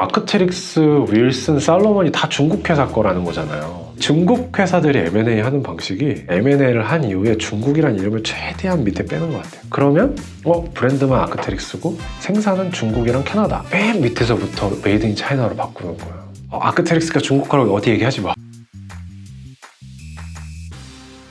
아크테릭스, 윌슨, 살로몬이 다 중국 회사 거라는 거잖아요. 중국 회사들이 M&A 하는 방식이 M&A를 한 이후에 중국이란 이름을 최대한 밑에 빼는 것 같아요. 그러면 브랜드만 아크테릭스고 생산은 중국이랑 캐나다, 맨 밑에서부터 메이드 인 차이나로 바꾸는 거예요. 아크테릭스가 중국 거라고 어디 얘기하지 마.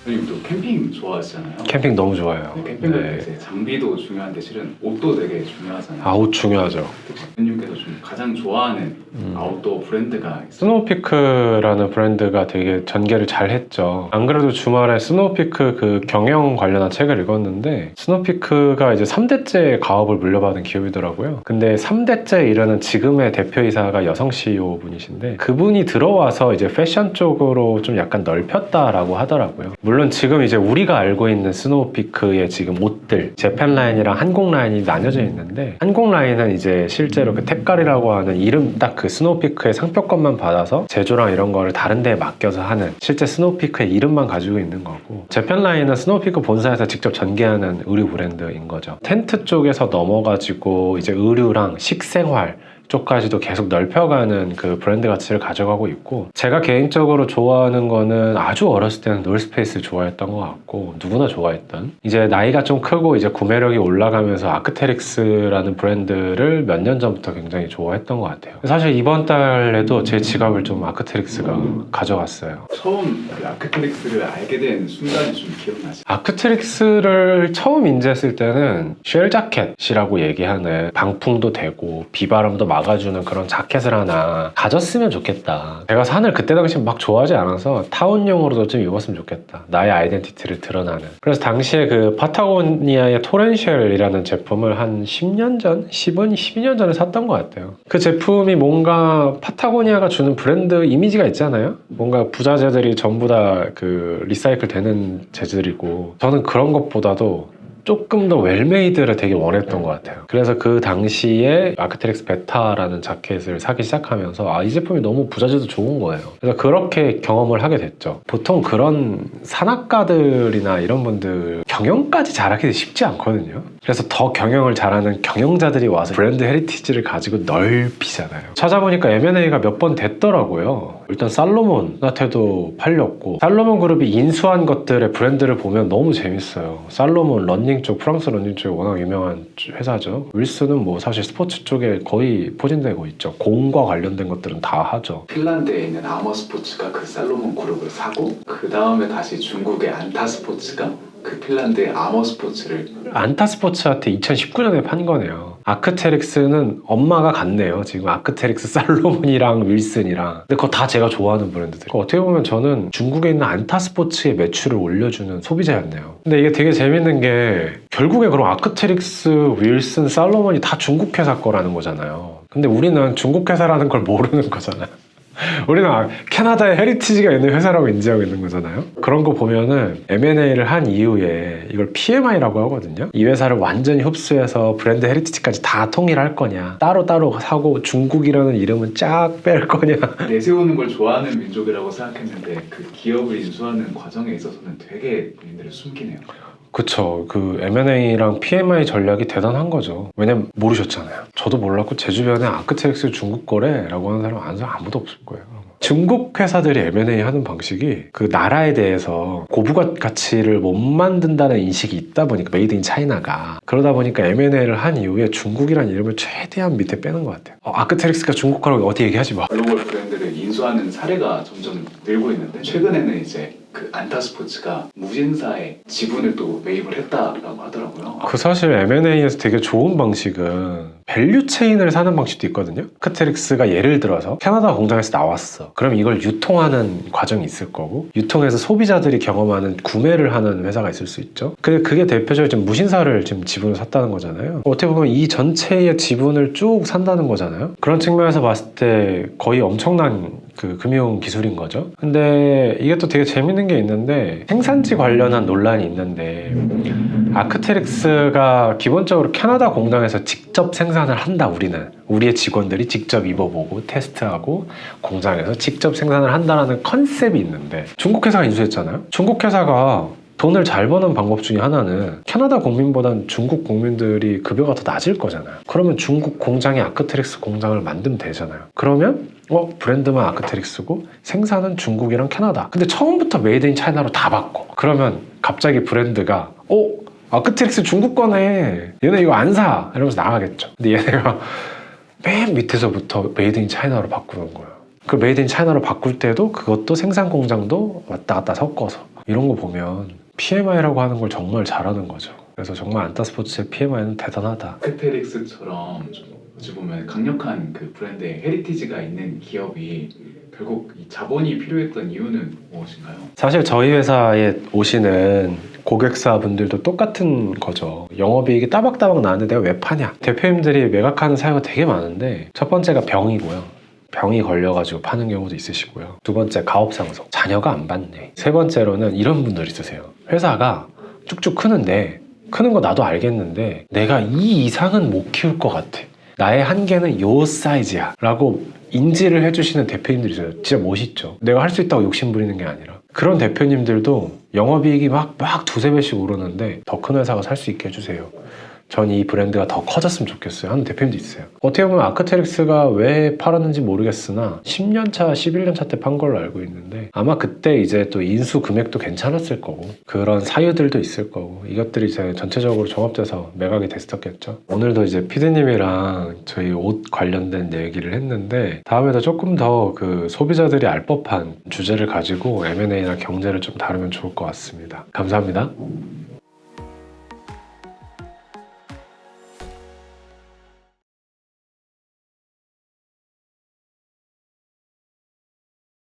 선생님도 캠핑 좋아하시잖아요. 캠핑 너무 좋아해요. 캠핑 갈 때 이제 장비도 중요한데 실은 옷도 되게 중요하잖아요. 옷 중요하죠. 대표님께서 좀 가장 좋아하는 아웃도어 브랜드가 있어요? 스노우피크라는 브랜드가 되게 전개를 잘 했죠. 안 그래도 주말에 스노우피크 그 경영 관련한 책을 읽었는데, 스노우피크가 이제 3대째 가업을 물려받은 기업이더라고요. 근데 3대째 이르는 지금의 대표이사가 여성 CEO 분이신데, 그분이 들어와서 이제 패션 쪽으로 좀 약간 넓혔다라고 하더라고요. 물론 지금 이제 우리가 알고 있는 스노우피크의 지금 옷들, 재팬 라인이랑 한국 라인이 나뉘어져 있는데, 한국 라인은 이제 실제로 그 탭갈이라고 하는 이름 딱 그 스노우피크의 상표권만 받아서 제조랑 이런 거를 다른 데에 맡겨서 하는, 실제 스노우피크의 이름만 가지고 있는 거고, 재팬 라인은 스노우피크 본사에서 직접 전개하는 의류 브랜드인 거죠. 텐트 쪽에서 넘어가지고 이제 의류랑 식생활 쪽까지도 계속 넓혀가는 그 브랜드 가치를 가져가고 있고, 제가 개인적으로 좋아하는 거는 아주 어렸을 때는 놀스페이스 좋아했던 것 같고, 누구나 좋아했던, 이제 나이가 좀 크고 이제 구매력이 올라가면서 아크테릭스라는 브랜드를 몇 년 전부터 굉장히 좋아했던 것 같아요. 사실 이번 달에도 제 지갑을 좀 아크테릭스가 가져갔어요. 처음 그 아크테릭스를 알게 된 순간이 좀 기억나시죠? 아크테릭스를 처음 인지했을 때는 쉘 자켓이라고 얘기하는, 방풍도 되고 비바람도 막아주는 그런 자켓을 하나 가졌으면 좋겠다. 제가 산을 그때 당시 막 좋아하지 않아서 타운용으로도 좀 입었으면 좋겠다. 나의 아이덴티티를 드러나는. 그래서 당시에 그 파타고니아의 토렌쉘이라는 제품을 한 10년 전? 12년 전에 샀던 것 같아요. 그 제품이 뭔가 파타고니아가 주는 브랜드 이미지가 있잖아요. 뭔가 부자재들이 전부 다 그 리사이클 되는 재질이고, 저는 그런 것보다도 조금 더 웰메이드를 되게 원했던 것 같아요. 그래서 그 당시에 아크테릭스 베타라는 자켓을 사기 시작하면서 이 제품이 너무 부자재도 좋은 거예요. 그래서 그렇게 경험을 하게 됐죠. 보통 그런 산악가들이나 이런 분들 경영까지 잘하기 쉽지 않거든요. 그래서 더 경영을 잘하는 경영자들이 와서 브랜드 헤리티지를 가지고 넓히잖아요. 찾아보니까 M&A가 몇 번 됐더라고요. 일단 살로몬한테도 팔렸고, 살로몬 그룹이 인수한 것들의 브랜드를 보면 너무 재밌어요. 살로몬 러닝 쪽, 프랑스 러닝 쪽이 워낙 유명한 회사죠. 윌슨은 뭐 사실 스포츠 쪽에 거의 포진되고 있죠. 공과 관련된 것들은 다 하죠. 핀란드에 있는 아머 스포츠가 그 살로몬 그룹을 사고, 그 다음에 다시 중국의 안타 스포츠가 그 핀란드의 아머 스포츠를, 안타 스포츠한테 2019년에 판 거네요. 아크테릭스는 엄마가 같네요. 지금 아크테릭스, 살로몬이랑 윌슨이랑. 근데 그거 다 제가 좋아하는 브랜드들. 어떻게 보면 저는 중국에 있는 안타 스포츠의 매출을 올려주는 소비자였네요. 근데 이게 되게 재밌는 게, 결국에 그럼 아크테릭스, 윌슨, 살로몬이 다 중국 회사 거라는 거잖아요. 근데 우리는 중국 회사라는 걸 모르는 거잖아요. 우리는 캐나다에 헤리티지가 있는 회사라고 인지하고 있는 거잖아요. 그런 거 보면은 M&A를 한 이후에 이걸 PMI라고 하거든요. 이 회사를 완전히 흡수해서 브랜드 헤리티지까지 다 통일할 거냐, 따로따로 사고 중국이라는 이름은 쫙 뺄 거냐. 내세우는 걸 좋아하는 민족이라고 생각했는데 그 기업을 인수하는 과정에 있어서는 되게 본인들을 숨기네요. 그쵸. 그 M&A랑 PMI 전략이 대단한 거죠. 왜냐면 모르셨잖아요. 저도 몰랐고 제 주변에 아크테릭스 중국 거래라고 하는 사람 아는 사람 아무도 없을 거예요. 중국 회사들이 M&A 하는 방식이 그 나라에 대해서 고부가 가치를 못 만든다는 인식이 있다 보니까, 메이드 인 차이나가, 그러다 보니까 M&A를 한 이후에 중국이란 이름을 최대한 밑에 빼는 것 같아요. 아크테릭스가 중국 거라고 어디 얘기하지 마. 글로벌 브랜드를 인수하는 사례가 점점 늘고 있는데, 최근에는 이제 그 안타 스포츠가 무진사에 지분을 또 매입을 했다라고 하더라고요. 그 사실 M&A에서 되게 좋은 방식은 밸류 체인을 사는 방식도 있거든요. 아크테릭스가 예를 들어서 캐나다 공장에서 나왔어. 그럼 이걸 유통하는 과정이 있을 거고, 유통해서 소비자들이 경험하는 구매를 하는 회사가 있을 수 있죠. 그게 대표적으로 지금 무신사를 지금 지분을 샀다는 거잖아요. 어떻게 보면 이 전체의 지분을 쭉 산다는 거잖아요. 그런 측면에서 봤을 때 거의 엄청난 그 금융 기술인 거죠. 근데 이게 또 되게 재밌는 게 있는데, 생산지 관련한 논란이 있는데, 아크테릭스가 기본적으로 캐나다 공장에서 직접 생산을 한다. 우리의 직원들이 직접 입어보고 테스트하고 공장에서 직접 생산을 한다라는 컨셉이 있는데, 중국 회사가 인수했잖아요. 중국 회사가 돈을 잘 버는 방법 중에 하나는 캐나다 국민보단 중국 국민들이 급여가 더 낮을 거잖아요. 그러면 중국 공장에 아크트릭스 공장을 만들면 되잖아요. 그러면 브랜드만 아크트릭스고 생산은 중국이랑 캐나다. 근데 처음부터 메이드 인 차이나로 다 바꿔. 그러면 갑자기 브랜드가 아크트릭스 중국 거네. 얘네 이거 안 사. 이러면서 나가겠죠. 근데 얘네가 맨 밑에서부터 메이드 인 차이나로 바꾸는 거예요. 그 메이드 인 차이나로 바꿀 때도 그것도 생산 공장도 왔다 갔다 섞어서. 이런 거 보면 PMI라고 하는 걸 정말 잘하는 거죠. 그래서 정말 안타스포츠의 PMI는 대단하다. 아크테릭스처럼 좀 어찌 보면 강력한 그 브랜드의 헤리티지가 있는 기업이 결국 이 자본이 필요했던 이유는 무엇인가요? 사실 저희 회사에 오시는 고객사 분들도 똑같은 거죠. 영업이익이 따박따박 나는데 내가 왜 파냐? 대표님들이 매각하는 사유가 되게 많은데 첫 번째가 병이고요. 병이 걸려가지고 파는 경우도 있으시고요. 두 번째 가업상속, 자녀가 안 받네. 세 번째로는 이런 분들 있으세요. 회사가 쭉쭉 크는데 크는 거 나도 알겠는데 내가 이 이상은 못 키울 것 같아. 나의 한계는 요 사이즈야 라고 인지를 해주시는 대표님들이 있어요. 진짜 멋있죠. 내가 할 수 있다고 욕심 부리는 게 아니라. 그런 대표님들도 영업이익이 막 두세 배씩 오르는데 더 큰 회사가 살 수 있게 해주세요. 전 이 브랜드가 더 커졌으면 좋겠어요 하는 대표님도 있어요. 어떻게 보면 아크테릭스가 왜 팔았는지 모르겠으나 10년차, 11년차 때 판 걸로 알고 있는데 아마 그때 이제 또 인수 금액도 괜찮았을 거고 그런 사유들도 있을 거고 이것들이 이제 전체적으로 종합돼서 매각이 됐었겠죠. 오늘도 이제 피디님이랑 저희 옷 관련된 얘기를 했는데 다음에도 조금 더 그 소비자들이 알 법한 주제를 가지고 M&A나 경제를 좀 다루면 좋을 것 같습니다. 감사합니다.